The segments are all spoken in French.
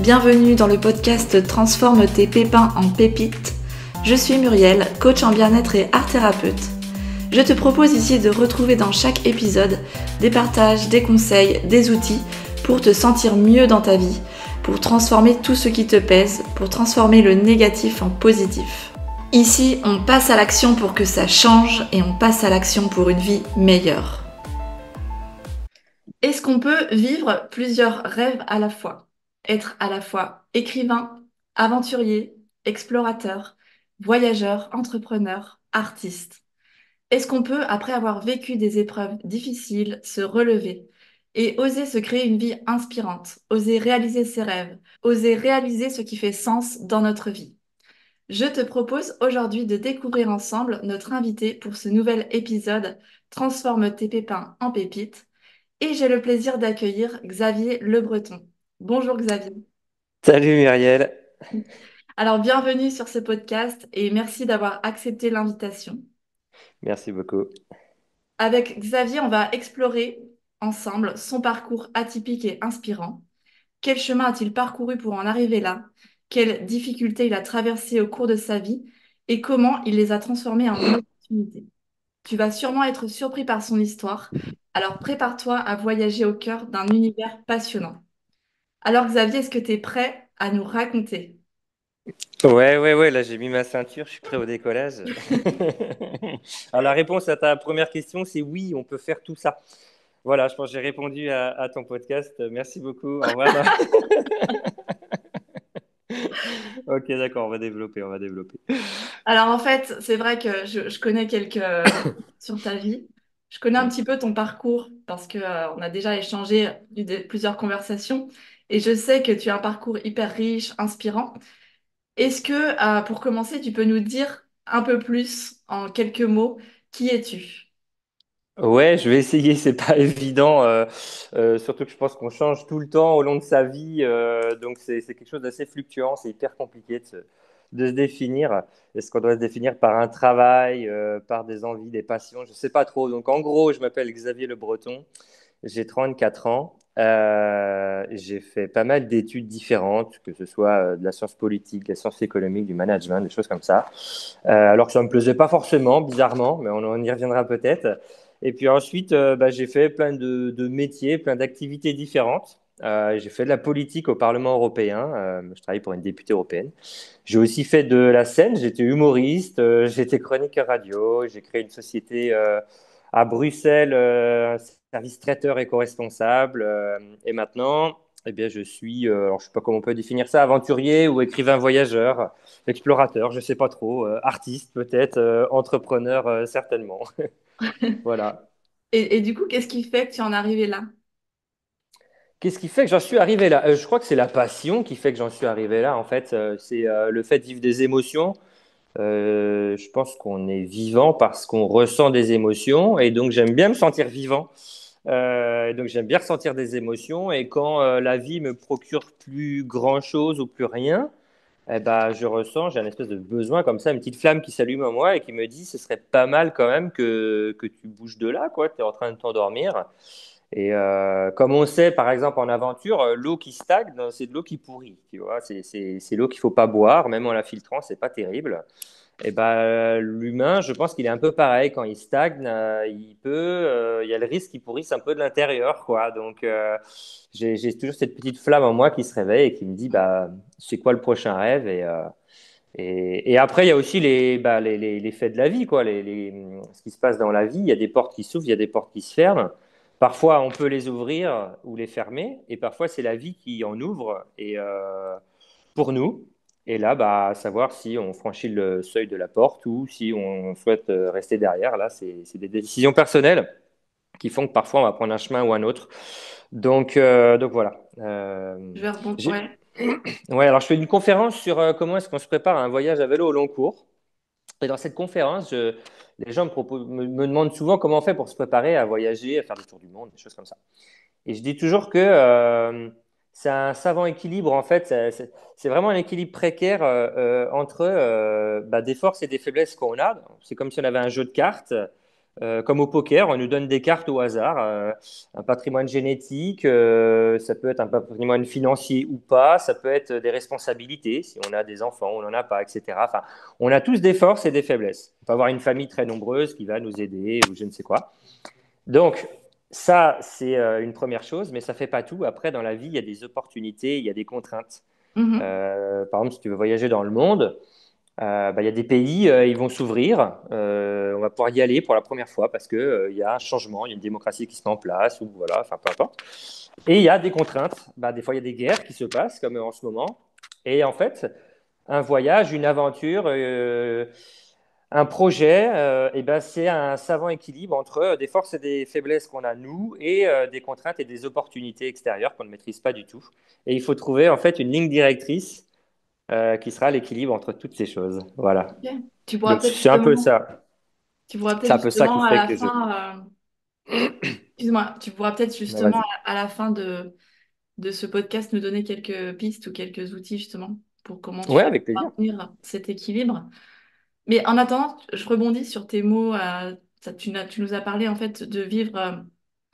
bienvenue dans le podcast Transforme tes pépins en pépites. Je suis Muriel, coach en bien-être et art thérapeute. Je te propose ici de retrouver dans chaque épisode des partages, des conseils, des outils pour te sentir mieux dans ta vie, pour transformer tout ce qui te pèse, pour transformer le négatif en positif. Ici, on passe à l'action pour que ça change et on passe à l'action pour une vie meilleure. Est-ce qu'on peut vivre plusieurs rêves à la fois? Être à la fois écrivain, aventurier, explorateur, voyageur, entrepreneur, artiste. Est-ce qu'on peut, après avoir vécu des épreuves difficiles, se relever et oser se créer une vie inspirante, oser réaliser ses rêves, oser réaliser ce qui fait sens dans notre vie? Je te propose aujourd'hui de découvrir ensemble notre invité pour ce nouvel épisode Transforme tes pépins en pépites. Et j'ai le plaisir d'accueillir Xavier Le Breton. Bonjour Xavier. Salut Muriel, Alors bienvenue sur ce podcast et merci d'avoir accepté l'invitation. merci beaucoup. Avec Xavier, on va explorer ensemble son parcours atypique et inspirant. Quel chemin a-t-il parcouru pour en arriver là? Quelles difficultés il a traversées au cours de sa vie et comment il les a transformées en opportunités? Tu vas sûrement être surpris par son histoire, alors prépare-toi à voyager au cœur d'un univers passionnant. Alors Xavier, est-ce que tu es prêt à nous raconter? Ouais, là j'ai mis ma ceinture, je suis prêt au décollage. Alors la réponse à ta première question, c'est oui, on peut faire tout ça. Voilà, je pense que j'ai répondu à ton podcast. Merci beaucoup, au revoir. Ok, d'accord, on va développer. Alors en fait, c'est vrai que je connais quelques sur ta vie. Je connais un Mm. petit peu ton parcours parce que on a déjà échangé plusieurs conversations et je sais que tu as un parcours hyper riche, inspirant. Est-ce que pour commencer, tu peux nous dire un peu plus en quelques mots, qui es-tu? Ouais, je vais essayer, c'est pas évident, surtout que je pense qu'on change tout le temps au long de sa vie, donc c'est quelque chose d'assez fluctuant, c'est hyper compliqué de se définir. Est-ce qu'on doit se définir par un travail, par des envies, des passions? Je sais pas trop. Donc en gros, je m'appelle Xavier Le Breton, j'ai 34 ans, j'ai fait pas mal d'études différentes, que ce soit de la science politique, de la science économique, du management, des choses comme ça. Alors que ça me plaisait pas forcément, bizarrement, mais on y reviendra peut-être. Et puis ensuite, j'ai fait plein de métiers, plein d'activités différentes. J'ai fait de la politique au Parlement européen. Je travaille pour une députée européenne. J'ai aussi fait de la scène. J'étais humoriste, j'étais chroniqueur radio. J'ai créé une société à Bruxelles, un service traiteur éco-responsable. Et maintenant, eh bien, je suis, alors je sais pas comment on peut définir ça, aventurier ou écrivain voyageur, explorateur, je sais pas trop, artiste peut-être, entrepreneur certainement. Voilà. Et du coup, qu'est-ce qui fait que tu en es arrivé là? Qu'est-ce qui fait que j'en suis arrivé là? Je crois que c'est la passion qui fait que j'en suis arrivé là. En fait, c'est le fait de vivre des émotions. Je pense qu'on est vivant parce qu'on ressent des émotions et donc j'aime bien me sentir vivant. Et donc j'aime bien ressentir des émotions et quand la vie me procure plus grand-chose ou plus rien, eh ben, je ressens, j'ai un espèce de besoin comme ça, une petite flamme qui s'allume en moi et qui me dit ce serait pas mal quand même que tu bouges de là, quoi. Tu es en train de t'endormir. Et comme on sait, par exemple, en aventure, l'eau qui stagne, c'est de l'eau qui pourrit. Tu vois, c'est l'eau qu'il faut pas boire, même en la filtrant, c'est pas terrible. Et ben, l'humain, je pense qu'il est un peu pareil. Quand il stagne, il y a le risque qu'il pourrisse un peu de l'intérieur, quoi. Donc, j'ai toujours cette petite flamme en moi qui se réveille et qui me dit, bah, c'est quoi le prochain rêve? Et après, il y a aussi les faits de la vie, quoi. Ce qui se passe dans la vie. Il y a des portes qui s'ouvrent, il y a des portes qui se ferment. Parfois, on peut les ouvrir ou les fermer, et parfois, c'est la vie qui en ouvre. Et pour nous. Et là, bah, savoir si on franchit le seuil de la porte ou si on souhaite rester derrière. Là, c'est des décisions personnelles qui font que parfois on va prendre un chemin ou un autre. Donc voilà. Je vais rebondir. J'ai- Ouais. Ouais, alors je fais une conférence sur comment est-ce qu'on se prépare à un voyage à vélo au long cours. Et dans cette conférence, les gens me demandent souvent comment on fait pour se préparer à voyager, à faire des tours du monde, des choses comme ça. Et je dis toujours que c'est un savant équilibre, en fait. C'est vraiment un équilibre précaire entre des forces et des faiblesses qu'on a. C'est comme si on avait un jeu de cartes. comme au poker, on nous donne des cartes au hasard, un patrimoine génétique, ça peut être un patrimoine financier ou pas, ça peut être des responsabilités, si on a des enfants, on n'en a pas, etc. Enfin, on a tous des forces et des faiblesses. On peut avoir une famille très nombreuse qui va nous aider ou je ne sais quoi. Donc, ça, c'est une première chose, mais ça ne fait pas tout. Après, dans la vie, il y a des opportunités, il y a des contraintes. Mhm. Par exemple, si tu veux voyager dans le monde, il y a des pays, ils vont s'ouvrir. On va pouvoir y aller pour la première fois parce que, il y a un changement, il y a une démocratie qui se met en place, ou voilà, enfin peu importe. Et il y a des contraintes. Des fois, il y a des guerres qui se passent, comme en ce moment. Et en fait, un voyage, une aventure, un projet, c'est un savant équilibre entre des forces et des faiblesses qu'on a nous et des contraintes et des opportunités extérieures qu'on ne maîtrise pas du tout. Et il faut trouver en fait une ligne directrice qui sera l'équilibre entre toutes ces choses. Voilà. Ok. Tu pourras Donc peut-être c'est un peu justement, ça. tu pourras C'est peut-être un peu ça qui justement à fait la que je. fin, excuse-moi, tu pourras peut-être justement Vas-y. à la fin de ce podcast nous donner quelques pistes ou quelques outils justement pour comment tu Ouais, fais avec pour plaisir. maintenir cet équilibre. Mais en attendant, je rebondis sur tes mots. Tu nous as parlé en fait de vivre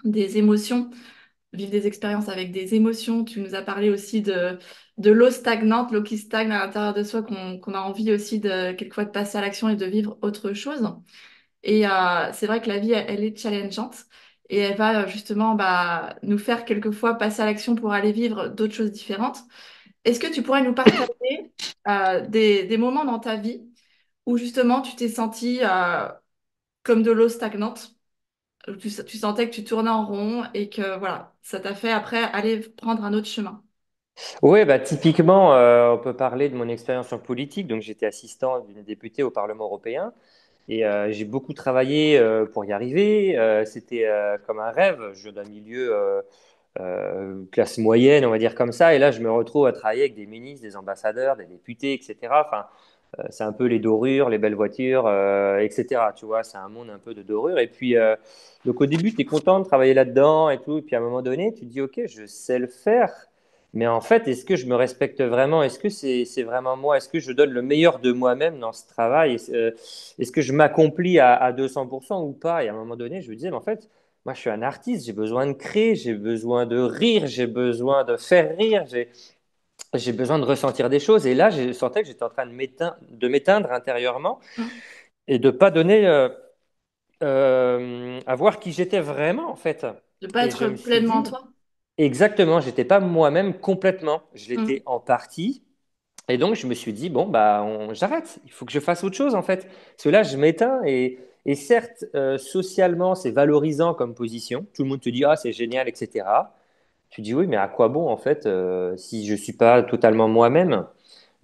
des émotions, vivre des expériences avec des émotions. Tu nous as parlé aussi de l'eau stagnante, l'eau qui stagne à l'intérieur de soi, qu'on a envie aussi de quelquefois de passer à l'action et de vivre autre chose. Et c'est vrai que la vie, elle est challengeante et elle va justement nous faire quelquefois passer à l'action pour aller vivre d'autres choses différentes. Est-ce que tu pourrais nous partager des moments dans ta vie où justement tu t'es senti comme de l'eau stagnante, où tu sentais que tu tournais en rond et que voilà, ça t'a fait après aller prendre un autre chemin? Oui, typiquement, on peut parler de mon expérience en politique. Donc j'étais assistant d'une députée au Parlement européen et j'ai beaucoup travaillé pour y arriver. C'était comme un rêve. Je viens d'un milieu classe moyenne, on va dire comme ça. Et là, je me retrouve à travailler avec des ministres, des ambassadeurs, des députés, etc. Enfin, c'est un peu les dorures, les belles voitures, etc. Tu vois, c'est un monde un peu de dorures. Et puis, donc au début, tu es content de travailler là-dedans et tout. Et puis à un moment donné, tu te dis, OK, je sais le faire. Mais en fait, est-ce que je me respecte vraiment? Est-ce que c'est vraiment moi? Est-ce que je donne le meilleur de moi-même dans ce travail? Est-ce que je m'accomplis à 200% ou pas? Et à un moment donné, je me disais, mais en fait, moi, je suis un artiste, j'ai besoin de créer, j'ai besoin de rire, j'ai besoin de faire rire, j'ai besoin de ressentir des choses. Et là, je sentais que j'étais en train de m'éteindre intérieurement Hein. et de pas donner à voir qui j'étais vraiment, en fait. De pas Et je être me suis pleinement dit, toi? exactement, j'étais pas moi-même complètement. Je l'étais Hein. en partie. Et donc, je me suis dit, bon, j'arrête. Il faut que je fasse autre chose, en fait. Parce que là, je m'éteins et certes, socialement, c'est valorisant comme position. Tout le monde te dit, ah, c'est génial, etc. Tu dis, oui, mais à quoi bon, en fait, si je suis pas totalement moi-même?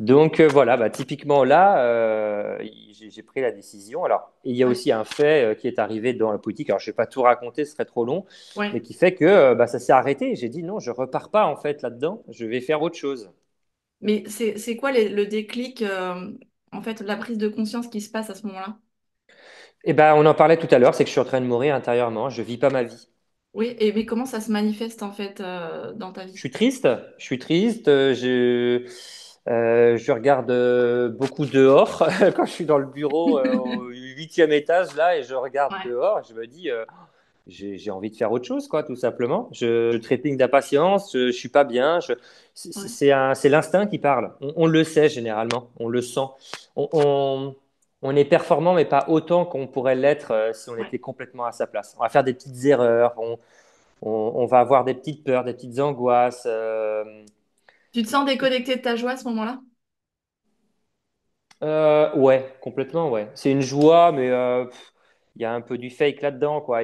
Donc voilà, typiquement là, j'ai pris la décision. Alors, il y a Ouais. aussi un fait qui est arrivé dans la politique. Alors, je ne vais pas tout raconter, ce serait trop long, mais Ouais. qui fait que ça s'est arrêté. J'ai dit non, je repars pas en fait là-dedans. Je vais faire autre chose. Mais c'est quoi le déclic, en fait, la prise de conscience qui se passe à ce moment-là? Et ben, on en parlait tout à l'heure, c'est que je suis en train de mourir intérieurement. Je vis pas ma vie. Oui, et mais comment ça se manifeste en fait dans ta Je vie? suis triste. Je suis triste. Je regarde beaucoup dehors quand je suis dans le bureau au huitième étage là et je regarde Ouais, dehors. Et je me dis. J'ai envie de faire autre chose, quoi, tout simplement. Je trépigne d'impatience, je suis pas bien. ouais, C'est l'instinct qui parle. On le sait généralement, on le sent. On, on- on est performant, mais pas autant qu'on pourrait l'être si on ouais. était complètement à sa place. On va faire des petites erreurs, on va avoir des petites peurs, des petites angoisses. Tu te sens déconnecté de ta joie à ce moment-là? Ouais, complètement, ouais. C'est une joie, mais il y a un peu du fake là-dedans, quoi.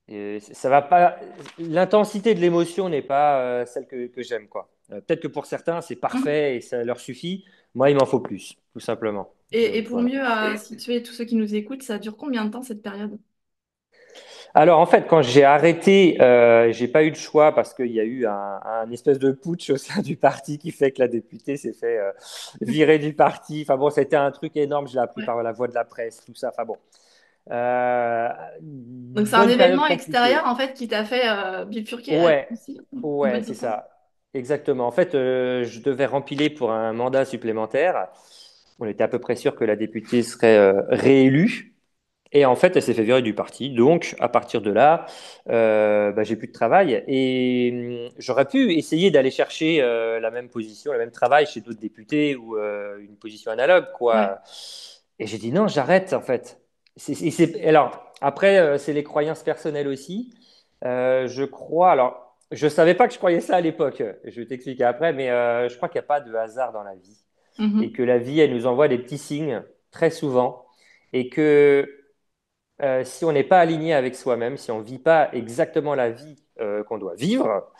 Et ça va pas. L'intensité de l'émotion n'est pas celle que j'aime, quoi. Peut-être que pour certains, c'est Mhm. parfait et ça leur suffit. Moi, il m'en faut plus, tout simplement. Et Donc pour voilà. mieux situer tous ceux qui nous écoutent, ça dure combien de temps cette période? Alors en fait, quand j'ai arrêté, j'ai pas eu de choix parce qu'il y a eu un espèce de putsch au sein du parti qui fait que la députée s'est fait virer du parti. Enfin bon, c'était un truc énorme. Je l'ai appris Ouais. par la voie de la presse, tout ça. Enfin bon, euh, Donc c'est un bonne période événement extérieur compliquée. en fait qui t'a fait bifurquer Ouais, aussi, on va ouais, c'est dire ça. ça. Exactement. En fait, je devais rempiler pour un mandat supplémentaire. On était à peu près sûr que la députée serait réélue. Et en fait, elle s'est fait virer du parti. Donc, à partir de là, bah, j'ai plus de travail. Et j'aurais pu essayer d'aller chercher la même position, le même travail chez d'autres députés ou une position analogue, Ouais. quoi. Et j'ai dit non, j'arrête, en fait. Alors, après, c'est les croyances personnelles aussi. Je crois, alors, je savais pas que je croyais ça à l'époque. Je vais t'expliquer après, mais je crois qu'il n'y a pas de hasard dans la vie. Et Mhm. que la vie, elle nous envoie des petits signes très souvent. Et que si on n'est pas aligné avec soi-même, si on ne vit pas exactement la vie qu'on doit vivre,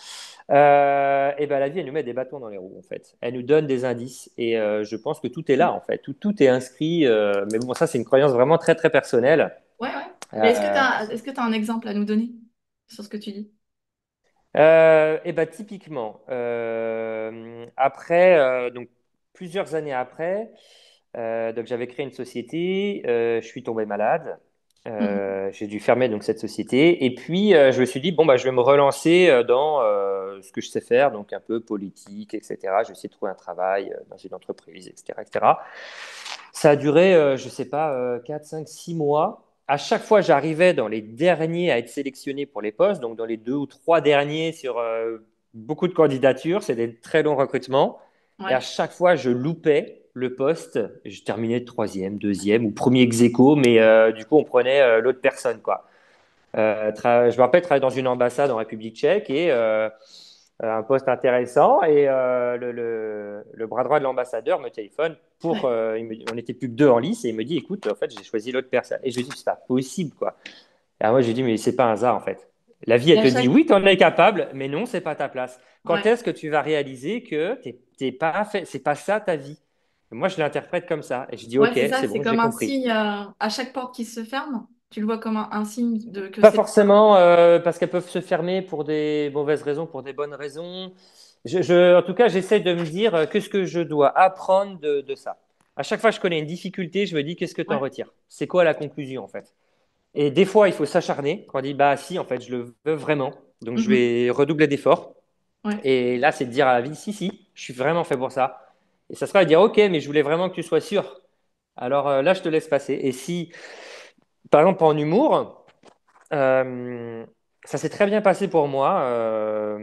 et ben la vie, elle nous met des bâtons dans les roues, en fait. Elle nous donne des indices. Et je pense que tout est là, en fait. Tout est inscrit. Mais bon, ça, c'est une croyance vraiment très, très personnelle. Ouais, ouais. Mais Euh, est-ce que tu as un exemple à nous donner sur ce que tu dis? et ben typiquement, après, donc plusieurs années après, donc j'avais créé une société, je suis tombé malade, Mhm. j'ai dû fermer donc cette société, et puis je me suis dit bon bah je vais me relancer dans ce que je sais faire, donc un peu politique, etc. Je vais essayer de trouver un travail dans une entreprise, etc., etc. Ça a duré, je sais pas, 4, 5, 6 mois. À chaque fois, j'arrivais dans les derniers à être sélectionné pour les postes, donc dans les 2 ou 3 derniers sur beaucoup de candidatures. C'est des très longs recrutements. Et à Ouais, chaque fois, je loupais le poste. Je terminais troisième, deuxième ou premier ex aequo, mais du coup, on prenait l'autre personne, quoi. Je me rappelle travailler dans une ambassade en République tchèque et un poste intéressant. Et le bras droit de l'ambassadeur me téléphone pour. ouais. On n'était plus que deux en lice et il me dit écoute, en fait, j'ai choisi l'autre personne. Et je lui dis c'est pas possible, quoi. Et alors moi, je lui dis mais c'est pas un hasard, en fait. La vie, Et elle à te dit chaque... oui, tu en es capable, mais non, c'est pas ta place. Quand Ouais. est-ce que tu vas réaliser que t'es pas fait, c'est pas ça ta vie? Moi, je l'interprète comme ça. Et je dis Ouais, ok, c'est ça, c'est c'est bon, comme j'ai un compris. signe à chaque porte qui se ferme. Tu le vois comme un signe de que Pas c'est... forcément parce qu'elles peuvent se fermer pour des mauvaises raisons, pour des bonnes raisons. En tout cas, j'essaie de me dire qu'est-ce que je dois apprendre de ça. À chaque fois que je connais une difficulté, je me dis qu'est-ce que tu en Ouais. retires? C'est quoi la conclusion en fait? Et des fois, il faut s'acharner quand on dit bah si, en fait, je le veux vraiment. Donc je Mhm. vais redoubler d'efforts. Ouais. Et là, c'est de dire à la vie si, si, je suis vraiment fait pour ça. Et ça sera de dire ok, mais je voulais vraiment que tu sois sûr. Alors là, je te laisse passer. Et si, par exemple, en humour, euh, ça s'est très bien passé pour moi.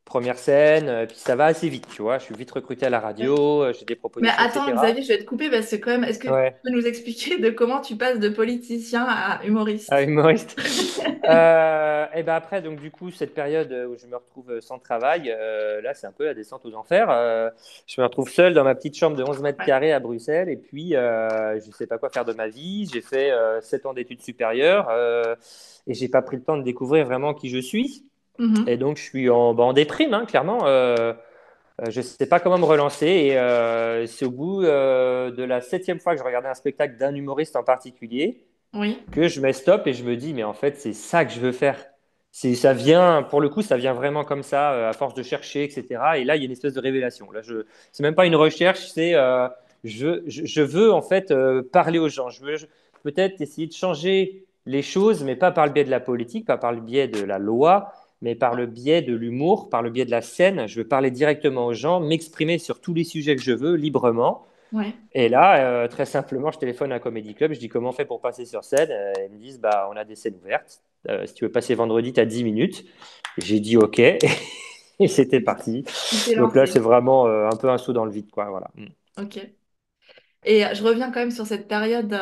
Première scène, puis ça va assez vite, tu vois. Je suis vite recruté à la Ouais. radio, j'ai des Mais propositions, attends, etc. Xavier, je vais te couper parce que quand même, est-ce que tu Ouais, peux nous expliquer de comment tu passes de politicien à ah, humoriste? humoriste. Et ben après, donc du coup, cette période où je me retrouve sans travail, là, c'est un peu la descente aux enfers. Je me retrouve seul dans ma petite chambre de 11 mètres Ouais. carrés à Bruxelles, et puis je ne sais pas quoi faire de ma vie. J'ai fait 7 ans d'études supérieures, et j'ai pas pris le temps de découvrir vraiment qui je suis. Et Mhm. donc, je suis en déprime, hein, clairement. Je ne sais pas comment me relancer. Et c'est au bout de la 7e fois que je regardais un spectacle d'un humoriste en particulier Oui. que je mets stop et je me dis, mais en fait, c'est ça que je veux faire. Ça vient, pour le coup, ça vient vraiment comme ça, à force de chercher, etc. Et là, il y a une espèce de révélation. Là, c'est même pas une recherche, c'est je veux en fait parler aux gens. Je veux peut-être essayer de changer les choses, mais pas par le biais de la politique, pas par le biais de la loi, mais par le biais de l'humour, par le biais de la scène. Je veux parler directement aux gens, m'exprimer sur tous les sujets que je veux, librement. Ouais. Et là, très simplement, je téléphone à un comédie club, je dis comment on fait pour passer sur scène. Ils me disent, bah, on a des scènes ouvertes. Si tu veux passer vendredi, tu as 10 minutes. J'ai dit OK, et c'était parti. Tu t'es Donc là, c'est lancé. vraiment un peu un saut dans le vide, quoi. Voilà. Mm. Ok. Et je reviens quand même sur cette période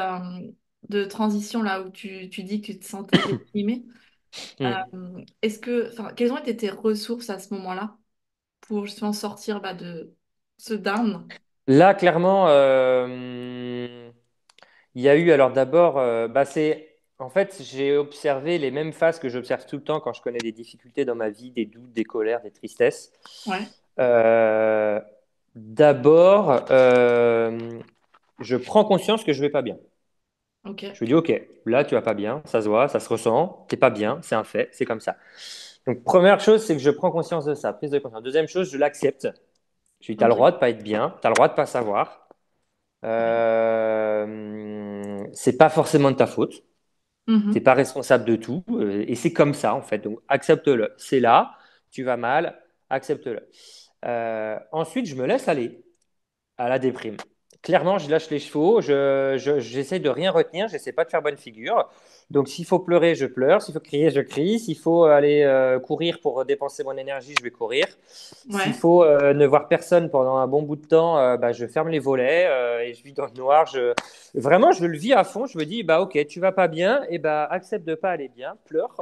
de transition là où tu dis que tu te sentais déprimé. Mm. Enfin, quelles ont été tes ressources à ce moment-là pour justement sortir bah, de ce down? Là, clairement, il y a eu, alors d'abord, bah, en fait, j'ai observé les mêmes phases que j'observe tout le temps quand je connais des difficultés dans ma vie, des doutes, des colères, des tristesses. Ouais. Euh, D'abord, je prends conscience que je vais pas bien. Ok. Je me dis, OK, là, tu vas pas bien, ça se voit, ça se ressent, t'es pas bien, c'est un fait, c'est comme ça. Donc, première chose, c'est que je prends conscience de ça, prise de conscience. Deuxième chose, je l'accepte. Je dis, tu as le droit Ok. de pas être bien, tu as le droit de pas savoir. Ouais. C'est pas forcément de ta faute. T'es Mhm. pas responsable de tout. Et c'est comme ça, en fait. Donc, accepte-le. C'est là, tu vas mal, accepte-le. Ensuite, je me laisse aller à la déprime. clairement, je lâche les chevaux, j'essaie de rien retenir, j'essaie pas de faire bonne figure. Donc, s'il faut pleurer, je pleure. S'il faut crier, je crie. S'il faut aller courir pour dépenser mon énergie, je vais courir. S'il Ouais, faut ne voir personne pendant un bon bout de temps, bah, je ferme les volets et je vis dans le noir. Vraiment, je le vis à fond. Je me dis, bah, ok, tu vas pas bien, et bah, accepte de pas aller bien, pleure,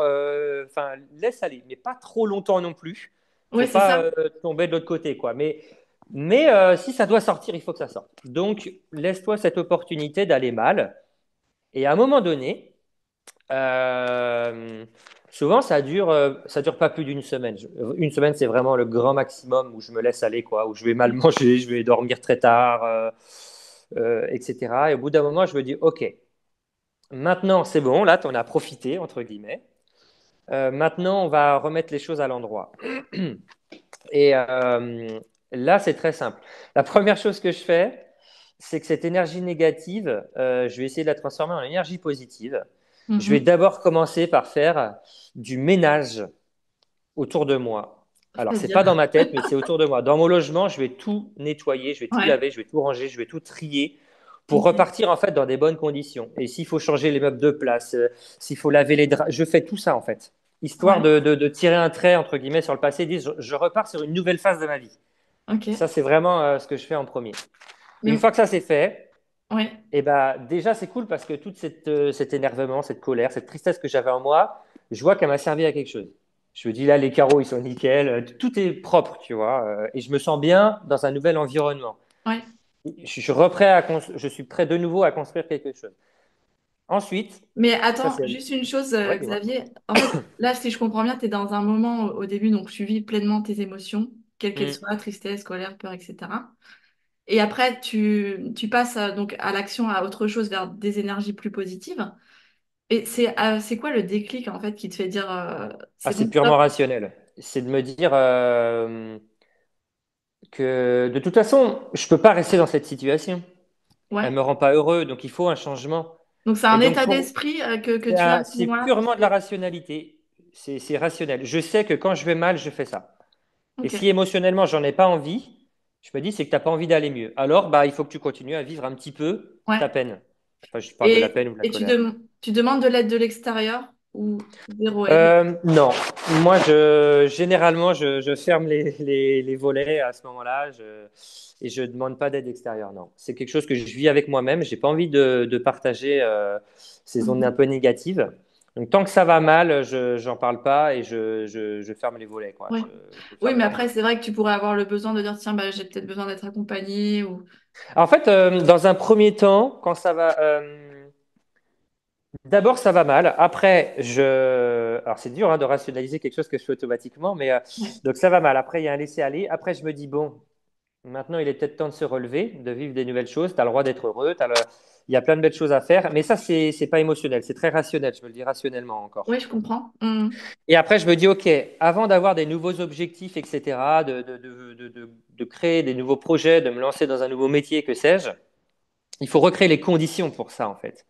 enfin, laisse aller, mais pas trop longtemps non plus. ouais, Faut c'est pas ça. tomber de l'autre côté, quoi. Mais si ça doit sortir, il faut que ça sorte. Donc, laisse-toi cette opportunité d'aller mal. Et à un moment donné, euh, souvent ça dure pas plus d'une semaine. Une semaine, c'est vraiment le grand maximum où je me laisse aller, quoi, où je vais mal Ouais. manger, je vais dormir très tard, etc. Et au bout d'un moment, je me dis, ok, maintenant c'est bon, là, tu en as profité, entre guillemets. Maintenant, on va remettre les choses à l'endroit. Et là, c'est très simple. La première chose que je fais, c'est que cette énergie négative, je vais essayer de la transformer en énergie positive. Je vais Mhm. d'abord commencer par faire du ménage autour de moi. Alors, c'est pas dans C'est-à-dire. ma tête, mais c'est autour de moi. Dans mon logement, je vais tout nettoyer, je vais tout Ouais, laver, je vais tout ranger, je vais tout trier pour ok. repartir en fait dans des bonnes conditions. Et s'il faut changer les meubles de place, s'il faut laver les draps, je fais tout ça en fait, histoire Ouais, de tirer un trait entre guillemets sur le passé, et dire je repars sur une nouvelle phase de ma vie. Ça, ok. c'est vraiment ce que je fais en premier. Une Mais, fois que ça c'est fait, ouais, et ben déjà c'est cool parce que toute cet énervement, cette colère, cette tristesse que j'avais en moi, je vois qu'elle m'a servi à quelque chose. Je me dis là les carreaux ils sont nickel, tout est propre, tu vois, et je me sens bien dans un nouvel environnement. ouais. Je suis prêt de nouveau à construire quelque chose. Ensuite, Mais ça attends, c'est, juste une chose, ouais, dis-moi. Xavier. En fait, là, si je comprends bien, tu es dans un moment au début, donc tu vis pleinement tes émotions, quelles qu'elles Hmm. soient, tristesse, colère, peur, etc. Et après, tu passes donc à l'action, à autre chose, vers des énergies plus positives. Et c'est quoi le déclic, en fait, qui te fait dire Ah, c'est c'est bon, stop? purement rationnel. C'est de me dire que de toute façon, je peux pas rester dans cette situation. Elle Ouais. me rend pas heureux, donc il faut un changement. Donc c'est Et un donc état pour d'esprit que tu as à ce c'est moment-là qui te purement de la fait. rationalité. C'est rationnel. Je sais que quand je vais mal, je fais ça. Et Ok. si émotionnellement, j'en ai pas envie, je me dis, c'est que tu n'as pas envie d'aller mieux. Alors, bah, il faut que tu continues à vivre un petit peu Ouais. ta peine. Enfin, je parle de la peine ou de la Et colère. tu demandes de l'aide de l'extérieur ou zéro aide? Non, moi, généralement, je ferme les volets à ce moment-là et je ne demande pas d'aide extérieure. Non, c'est quelque chose que je vis avec moi-même. J'ai pas envie de partager ces ondes un Mhm. peu négatives. Donc, tant que ça va mal, j'en parle pas et je ferme les volets, quoi. Ouais. Je Oui, ferme mais la après, route. c'est vrai que tu pourrais avoir le besoin de dire, tiens, bah, j'ai peut-être besoin d'être accompagnée ou... En fait, dans un premier temps, quand ça va, d'abord ça va mal. Après, alors c'est dur hein, de rationaliser quelque chose que je fais automatiquement, mais Ouais. donc ça va mal. Après, il y a un laisser-aller. Après, je me dis bon, maintenant il est peut-être temps de se relever, de vivre des nouvelles choses. Tu as le droit d'être heureux. Il y a plein de belles choses à faire. Mais ça, c'est pas émotionnel, c'est très rationnel. Je me le dis rationnellement encore. Oui, je comprends. Mhm. Et après, je me dis ok, avant d'avoir des nouveaux objectifs, etc., de créer des nouveaux projets, de me lancer dans un nouveau métier, que sais-je, il faut recréer les conditions pour ça en fait.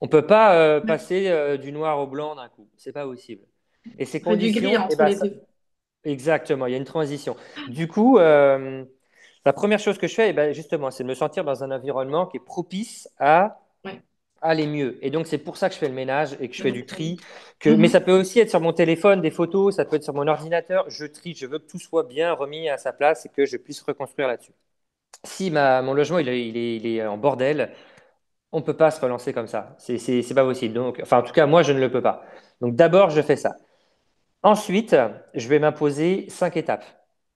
On ne peut pas Ouais. passer du noir au blanc d'un coup. C'est pas possible. Et ces Près du gris conditions, entre les deux. exactement, il y a une transition. Du coup, la première chose que je fais, eh ben, justement, c'est de me sentir dans un environnement qui est propice à Ouais. aller mieux. Et donc, c'est pour ça que je fais le ménage et que je Le fais du nettoyer. tri. Mais ça Mhm. peut aussi être sur mon téléphone, des photos, ça peut être sur mon ordinateur. Je trie, je veux que tout soit bien remis à sa place et que je puisse reconstruire là-dessus. Si mon logement il est en bordel, on ne peut pas se relancer comme ça. C'est pas possible. Donc, enfin, en tout cas, moi, je ne le peux pas. Donc, d'abord, je fais ça. Ensuite, je vais m'imposer 5 étapes.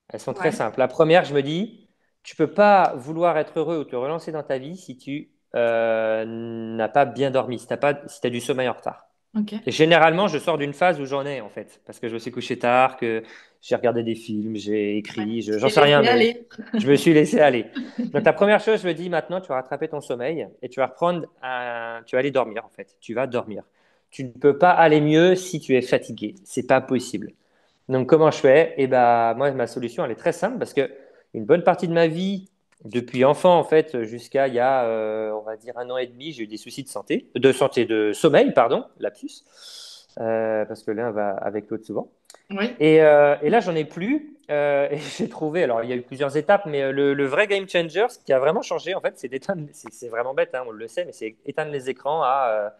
Elles sont très Ouais. simples. La première, je me dis, tu peux pas vouloir être heureux ou te relancer dans ta vie si tu n'as pas bien dormi, si tu as du sommeil en retard. Ok. Et généralement, je sors d'une phase où j'en ai, en fait, parce que je me suis couché tard, que j'ai regardé des films, j'ai Ouais. écrit, Tu j'en t'es sais rien, laissé mais aller. je me suis laissé aller. Donc, la première chose, je me dis maintenant, tu vas rattraper ton sommeil et tu vas tu vas aller dormir, en fait. Tu vas dormir. Tu ne peux pas aller mieux si tu es fatigué. C'est pas possible. Donc, comment je fais? Eh ben, moi, ma solution, elle est très simple parce que une bonne partie de ma vie, depuis enfant, en fait, jusqu'à il y a, on va dire, 1 an et demi, j'ai eu des soucis de sommeil, pardon, lapsus, parce que l'un va avec l'autre souvent. Oui. Et là, j'en ai plus. Et j'ai trouvé, alors il y a eu plusieurs étapes, mais le vrai game changer, ce qui a vraiment changé, en fait, c'est d'éteindre, c'est vraiment bête, hein, on le sait, mais c'est éteindre les écrans à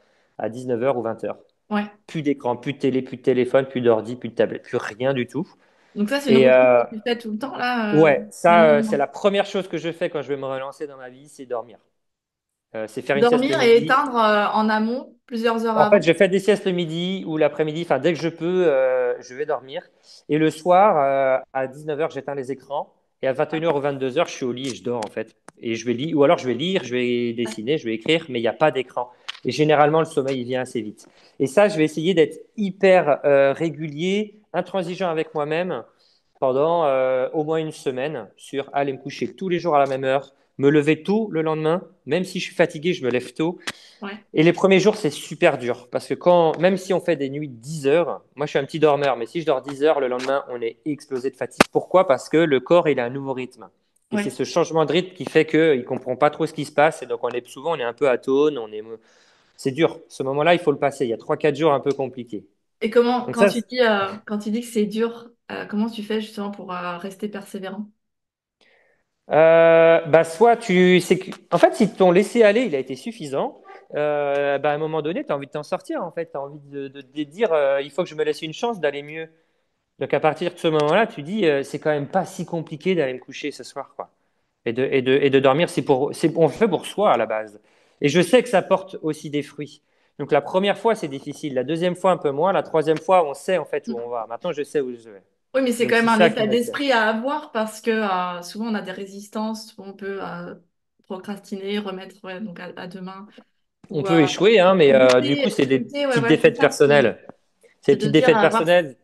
19h ou 20h. Ouais. Plus d'écran, plus de télé, plus de téléphone, plus d'ordi, plus de tablette, plus rien du tout. Donc ça, c'est une Et routine que tu fais tout le temps, là, ouais, dans le ça, c'est moment. la première chose que je fais quand je vais me relancer dans ma vie, c'est dormir. C'est faire une sieste le Dormir et midi. éteindre en amont, plusieurs heures En fait, avant. je fais des siestes le midi ou l'après-midi. Enfin, dès que je peux, je vais dormir. Et le soir, à 19h, j'éteins les écrans. Et à Ouais. 21h ou 22h, je suis au lit et je dors, en fait. Et je vais lire, ou alors je vais lire, je vais Ouais. dessiner, je vais écrire, mais il n'y a pas d'écran. Et généralement, le sommeil, il vient assez vite. Et ça, je vais essayer d'être hyper régulier, intransigeant avec moi-même pendant au moins une semaine sur aller me coucher tous les jours à la même heure, me lever tôt le lendemain. Même si je suis fatigué, je me lève tôt. Ouais. Et les premiers jours, c'est super dur parce que même si on fait des nuits de 10 heures, moi je suis un petit dormeur, mais si je dors 10 heures, le lendemain, on est explosé de fatigue. Pourquoi? Parce que le corps, il a un nouveau rythme. Et c'est Ouais. ce changement de rythme qui fait qu'il ne comprend pas trop ce qui se passe. Et donc, souvent, on est un peu atone. C'est dur. Ce moment-là, il faut le passer. Il y a 3, 4 jours un peu compliqués. Et comment, Donc, ça, quand tu dis que c'est dur, comment tu fais justement pour rester persévérant? bah, en fait, si ton laisser-aller, il a été suffisant, bah, à un moment donné, tu as envie de t'en sortir. En fait, tu as envie de te dire il faut que je me laisse une chance d'aller mieux. Donc à partir de ce moment-là, tu dis, c'est quand même pas si compliqué d'aller me coucher ce soir, quoi. Et de dormir, on le fait pour soi à la base. Et je sais que ça porte aussi des fruits. Donc la première fois, c'est difficile. La deuxième fois, un peu moins. La troisième fois, on sait en fait où on va. Maintenant, je sais où je vais. Oui, mais c'est Donc quand même c'est un ça qui état m'aide. d'esprit à avoir parce que souvent on a des résistances, on peut procrastiner, remettre ouais, donc à demain On ou peut échouer, hein, mais du coup, c'est des buter, ouais, petites ouais, c'est défaites ça, personnelles. Ces c'est de petites dire défaites avoir personnelles,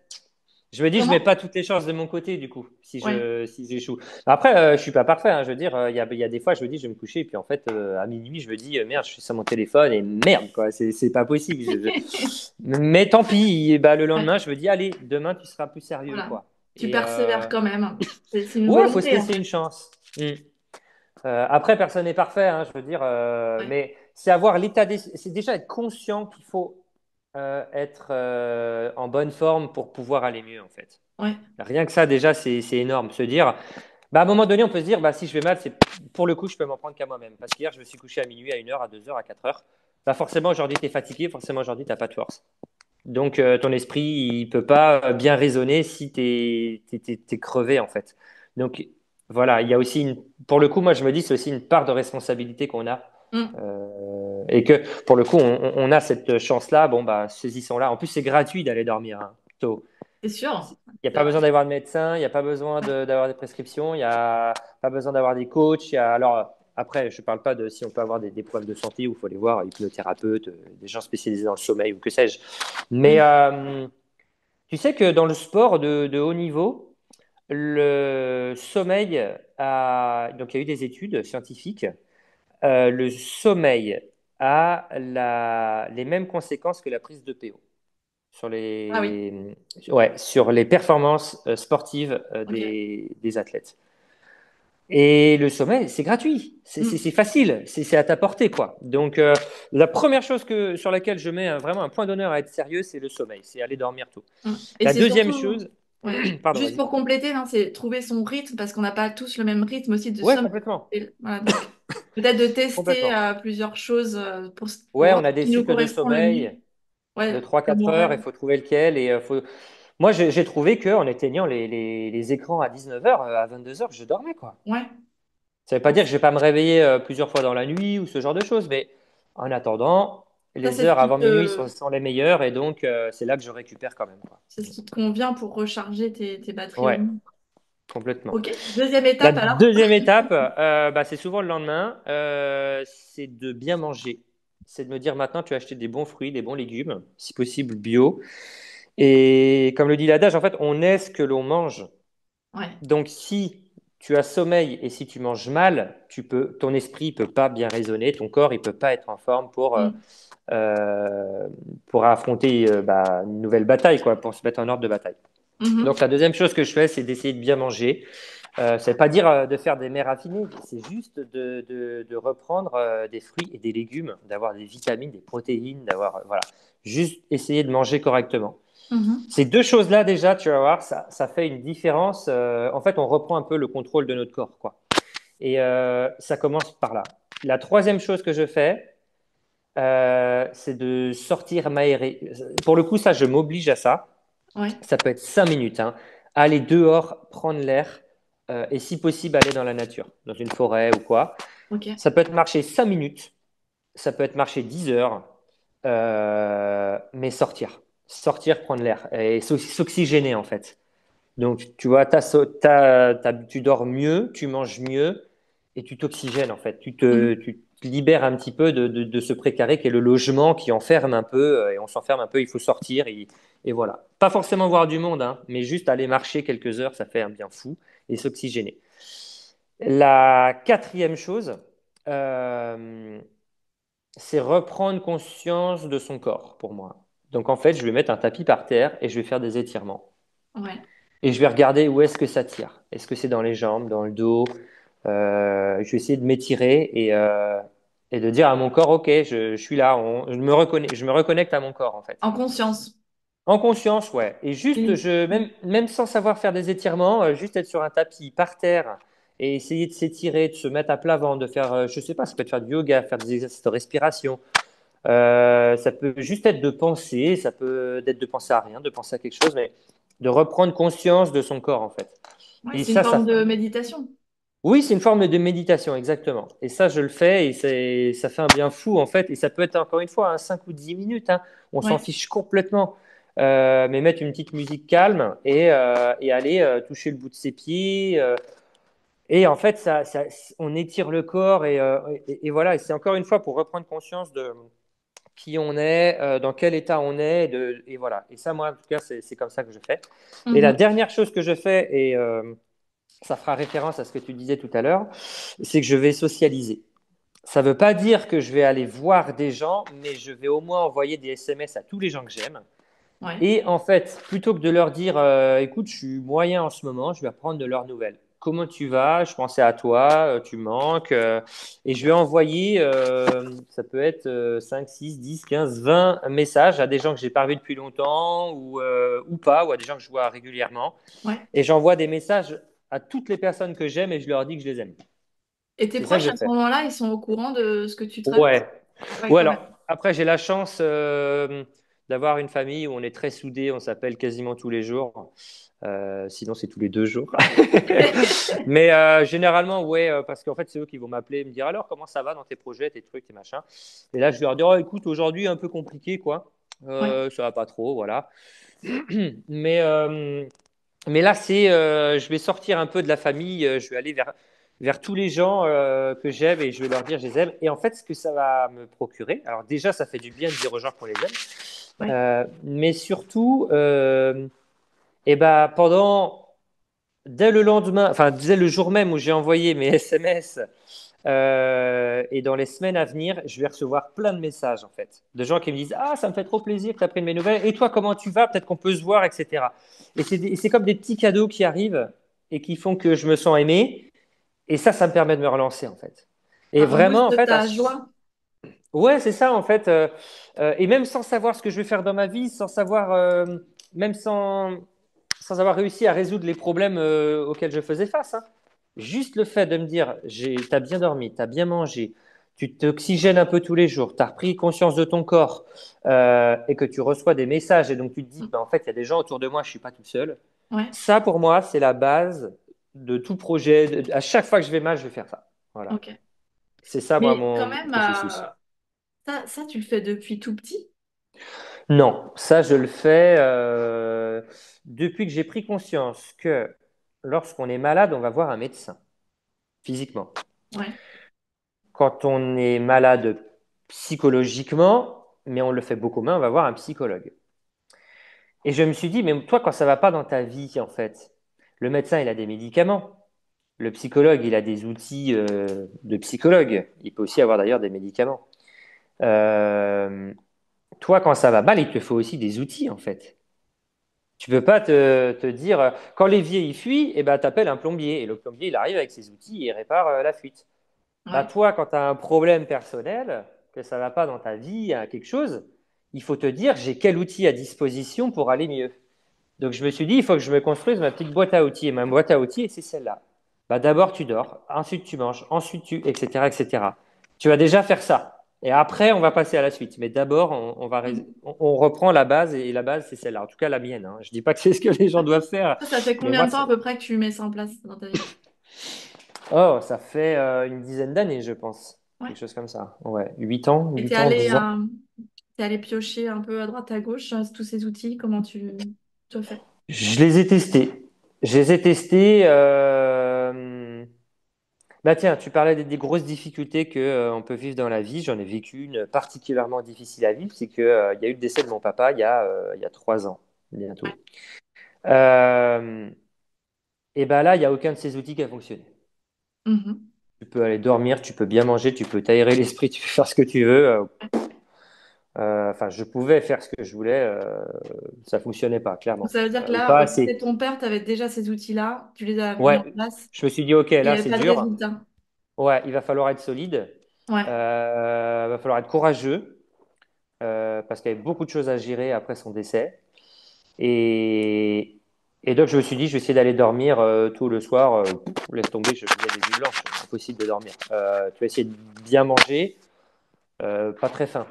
je me dis, je mets comment? pas toutes les chances de mon côté, du coup, Ouais. si j'échoue. Après, je suis pas parfait, hein, je veux dire, il y a des fois, je me dis, je vais me coucher, et puis en fait, à minuit, je me dis, merde, je suis sur mon téléphone, et merde, quoi, c'est pas possible. Mais tant pis, et bah, le Ouais, lendemain, je me dis, allez, demain, tu seras plus sérieux, voilà. quoi. Tu Et persévères quand même. C'est une ouais, faut se volonté en laisser une fait. chance. Mm. Après, personne n'est parfait, hein, je veux dire, Ouais, mais c'est avoir l'état d'esprit, c'est déjà être conscient qu'il faut être en bonne forme pour pouvoir aller mieux, en fait. ouais, Rien que ça, déjà, c'est énorme. Se dire, bah, à un moment donné, on peut se dire, bah, si je vais mal, c'est pour le coup, je peux m'en prendre qu'à moi-même. Parce qu'hier, je me suis couché à minuit, à 1h, à 2h, à 4h. Bah, forcément, aujourd'hui, tu es fatigué, forcément, aujourd'hui, tu n'as pas de force. Donc, ton esprit, il peut pas bien raisonner si tu es, crevé, en fait. Donc, voilà, il y a aussi pour le coup, moi, je me dis, c'est aussi une part de responsabilité qu'on a. mm, Et que, pour le coup, on a cette chance-là. Bon, bah, saisissons-la. En plus, c'est gratuit d'aller dormir, hein, tôt. c'est Il sûr. n'y a C'est pas vrai. besoin d'avoir de médecin, il n'y a pas besoin Ouais. d'avoir des prescriptions, il n'y a pas besoin d'avoir des coachs. Alors, après, je ne parle pas de si on peut avoir des problèmes de santé où il faut aller voir hypnothérapeute, des gens spécialisés dans le sommeil ou que sais-je. Mais Oui. tu sais que dans le sport de haut niveau, le sommeil donc il y a eu des études scientifiques. Le sommeil a les mêmes conséquences que la prise de PO sur Ah oui. les performances sportives Ok. des athlètes. Et le sommeil, c'est gratuit, Mm, c'est facile, c'est à ta portée, quoi. Donc, la première chose sur laquelle je mets vraiment un point d'honneur à être sérieux, c'est le sommeil, c'est aller dormir tôt. mm. Et La c'est deuxième surtout, chose, ouais. pardon, Juste vas-y. pour compléter, hein, c'est trouver son rythme parce qu'on n'a pas tous le même rythme aussi de Ouais, sommeil. complètement, Et voilà, donc peut-être de tester complètement. plusieurs choses pour Ouais, voir on a ce des qui nous cycles de correspond le mieux. sommeil de Ouais, trois comme quatre heures, horaire. il faut trouver lequel. Moi, j'ai trouvé qu'en éteignant les écrans à 19h, à 22h, je dormais, quoi. Ouais. Ça ne veut pas dire que je ne vais pas me réveiller plusieurs fois dans la nuit ou ce genre de choses, mais en attendant, Ça, les heures avant minuit sont les meilleures et donc c'est là que je récupère quand même, quoi. c'est ce qui te convient pour recharger tes batteries au Ouais, mieux. complètement. Ok. Deuxième La étape alors. deuxième étape, bah, c'est souvent le lendemain, c'est de bien manger. C'est de me dire maintenant, tu as acheté des bons fruits, des bons légumes, si possible bio. Et comme le dit l'adage, en fait, on est ce que l'on mange. Ouais. Donc, si tu as sommeil et si tu manges mal, ton esprit peut pas bien raisonner, ton corps il peut pas être en forme Mm. euh, pour affronter bah, une nouvelle bataille, quoi, pour se mettre en ordre de bataille. Donc, Mhm. la deuxième chose que je fais, c'est d'essayer de bien manger. Ça ne veut pas dire de faire des mets raffinés, c'est juste de reprendre des fruits et des légumes, d'avoir des vitamines, des protéines, d'avoir voilà, juste essayer de manger correctement. Mhm. Ces deux choses-là, déjà, tu vas voir, ça fait une différence. En fait, on reprend un peu le contrôle de notre corps, quoi. Et ça commence par là. La troisième chose que je fais, c'est de sortir m'aérer. Pour le coup, ça, je m'oblige à ça. Ouais, Ça peut être 5 minutes, hein. Aller dehors, prendre l'air, et si possible, aller dans la nature, dans une forêt ou quoi. ok. Ça peut être marcher 5 minutes, ça peut être marcher 10 heures, mais sortir. Sortir, prendre l'air et s'oxygéner, en fait. Donc, tu vois, tu dors mieux, tu manges mieux et tu t'oxygènes en fait. Mhm. Tu te libères un petit peu de ce précaré qui est le logement qui enferme un peu et on s'enferme un peu, il faut sortir et voilà. Pas forcément voir du monde, hein, mais juste aller marcher quelques heures, ça fait un bien fou et s'oxygéner. La quatrième chose, euh, c'est reprendre conscience de son corps pour moi. Donc en fait, je vais mettre un tapis par terre et je vais faire des étirements. Ouais. Et je vais regarder où est-ce que ça tire. Est-ce que c'est dans les jambes, dans le dos? Je vais essayer de m'étirer et de dire à mon corps, OK, je suis là, je me reconnecte à mon corps en fait. En conscience. En conscience, ouais. Et juste, Et- même sans savoir faire des étirements, juste être sur un tapis par terre et essayer de s'étirer, de se mettre à plat ventre, de faire, je sais pas, ça peut être faire du yoga, faire des exercices de respiration. Ça peut juste être de penser, ça peut être de penser à rien, de penser à quelque chose, mais de reprendre conscience de son corps en fait. Ouais, Et c'est une ça forme fait de méditation. oui, c'est une forme de méditation, exactement. Et ça, je le fais et ça fait un bien fou, en fait. Et ça peut être, encore une fois, 5 ou 10 minutes, hein. On s'en Ouais. fiche complètement. Mais mettre une petite musique calme et aller toucher le bout de ses pieds. Et en fait, on étire le corps et voilà. Et c'est encore une fois pour reprendre conscience de qui on est, dans quel état on est. Et voilà. Et ça, moi, en tout cas, c'est comme ça que je fais. Et la Mhm. dernière chose que je fais, et ça fera référence à ce que tu disais tout à l'heure, c'est que je vais socialiser. Ça ne veut pas dire que je vais aller voir des gens, mais je vais au moins envoyer des SMS à tous les gens que j'aime. Ouais. Et en fait, plutôt que de leur dire, écoute, je suis moyen en ce moment, je vais prendre de leurs nouvelles. Comment tu vas? Je pensais à toi, tu manques. Et je vais envoyer, ça peut être 5, 6, 10, 15, 20 messages à des gens que j'ai pas vus depuis longtemps ou pas, ou à des gens que je vois régulièrement. Ouais. Et j'envoie des messages à toutes les personnes que j'aime et je leur dis que je les aime. Et tes C'est ça que proches, je à ce fais. moment-là, ils sont au courant de ce que tu traverses? Ouais. Ouais, Ouais, quand alors même. après, j'ai la chance d'avoir une famille où on est très soudés, on s'appelle quasiment tous les jours. Sinon, c'est tous les 2 jours. Mais généralement, ouais, parce qu'en fait, c'est eux qui vont m'appeler et me dire alors, comment ça va dans tes projets, tes trucs, tes machins. Et là, je leur dis, oh, écoute, aujourd'hui, un peu compliqué, quoi. Ouais. Ça va pas trop, voilà. Mais, euh, mais là, je vais sortir un peu de la famille, je vais aller vers tous les gens que j'aime et je vais leur dire je les aime. Et en fait, ce que ça va me procurer, alors déjà, ça fait du bien de dire aux gens qu'on les aime, Ouais. mais surtout, et ben, dès le lendemain, enfin, dès le jour même où j'ai envoyé mes SMS, et dans les semaines à venir, je vais recevoir plein de messages en fait, de gens qui me disent ah ça me fait trop plaisir que tu as pris de mes nouvelles. Et toi comment tu vas? Peut-être qu'on peut se voir, etc. Et c'est comme des petits cadeaux qui arrivent et qui font que je me sens aimé. Et ça me permet de me relancer en fait. Et Un boost vraiment en de fait, ta joie. ouais c'est ça en fait. Et même sans savoir ce que je vais faire dans ma vie, sans savoir, même sans avoir réussi à résoudre les problèmes auxquels je faisais face, hein. Juste le fait de me dire, tu as bien dormi, tu as bien mangé, tu t'oxygènes un peu tous les jours, tu as repris conscience de ton corps et que tu reçois des messages et donc tu te dis, bah, en fait, il y a des gens autour de moi, je ne suis pas tout seul. Ouais. Ça, pour moi, c'est la base de tout projet. À chaque fois que je vais mal, je vais faire ça. Voilà. Ok. C'est ça, moi, Mais quand mon même, processus. ça, tu le fais depuis tout petit? Non, ça, je le fais depuis que j'ai pris conscience que lorsqu'on est malade, on va voir un médecin, physiquement. Ouais. Quand on est malade psychologiquement, mais on le fait beaucoup moins, on va voir un psychologue. Et je me suis dit, mais toi, quand ça va pas dans ta vie, en fait, le médecin, il a des médicaments. Le psychologue, il a des outils de psychologue. Il peut aussi avoir d'ailleurs des médicaments. Euh, Toi, quand ça va mal, il te faut aussi des outils, en fait. Tu peux pas te dire, quand l'évier il fuit, eh ben, tu appelles un plombier. Et le plombier, il arrive avec ses outils et il répare la fuite. Bah, Ouais. toi, quand tu as un problème personnel, que ça va pas dans ta vie, quelque chose, il faut te dire, j'ai quel outil à disposition pour aller mieux. Donc je me suis dit, il faut que je me construise ma petite boîte à outils. Et ma boîte à outils, c'est celle-là. Bah, d'abord, tu dors, ensuite tu manges, ensuite tu, etc., etc. Tu vas déjà faire ça. Et après, on va passer à la suite. Mais d'abord, Mhm. on reprend la base et la base, c'est celle-là. En tout cas, la mienne, hein. Je dis pas que c'est ce que les gens doivent faire, Ça fait mais combien moi, de temps à peu près que tu mets ça en place dans ta vie? oh, ça fait une dizaine d'années, je pense. Ouais. Quelque chose comme ça. Ouais, 8 ans, Et 8 ans, 10 ans. t'es allé piocher un peu à droite à gauche tous ces outils, comment tu as fait? Je les ai testés. Je les ai testés. Bah tiens, tu parlais des grosses difficultés que on peut vivre dans la vie. J'en ai vécu une particulièrement difficile à vivre, c'est que il y a eu le décès de mon papa il y a 3 ans bientôt. Ouais. Euh, et ben là, il y a aucun de ces outils qui a fonctionné. Mhm. Tu peux aller dormir, tu peux bien manger, tu peux t'aérer l'esprit, tu peux faire ce que tu veux. Enfin, je pouvais faire ce que je voulais, ça fonctionnait pas, Donc clairement, ça veut dire que ou là, pas au décès de assez. ton père, tu avais déjà ces outils-là, tu les as mis en Ouais, place je me suis dit, ok, et il n'y là avait c'est pas de dur. résultat. Ouais, il va falloir être solide, Ouais. va falloir être courageux, parce qu'il y avait beaucoup de choses à gérer après son décès. Et, et donc je me suis dit, je vais essayer d'aller dormir tout le soir. Laisse tomber, je faisais des nuits blanches, impossible de dormir. Tu vas essayer de bien manger, pas très faim.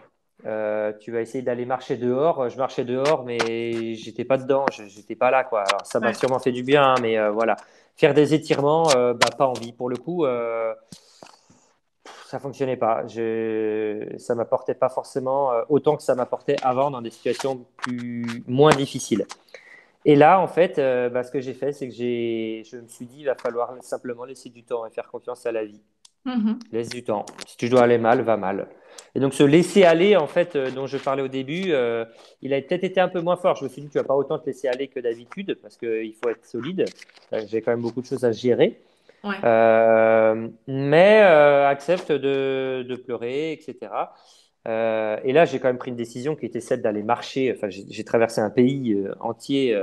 Tu vas essayer d'aller marcher dehors. Je marchais dehors, mais j'étais pas dedans, j'étais pas là, quoi. Alors ça m'a Ouais. sûrement fait du bien, hein, mais voilà. Faire des étirements, bah, pas envie. Pour le coup, ça fonctionnait pas. Ça m'apportait pas forcément autant que ça m'apportait avant dans des situations moins difficiles. Et là, en fait, bah, ce que j'ai fait, c'est que je me suis dit, il va falloir simplement laisser du temps et faire confiance à la vie. Mhm. Laisse du temps. Si tu dois aller mal, va mal. Et donc, ce laisser aller, en fait, dont je parlais au début, il a peut-être été un peu moins fort. Je me suis dit, tu vas pas autant te laisser aller que d'habitude, parce qu'il faut être solide. J'ai quand même beaucoup de choses à gérer. Ouais. Mais accepte de pleurer, etc. Et là, j'ai quand même pris une décision qui était celle d'aller marcher. Enfin, j'ai traversé un pays entier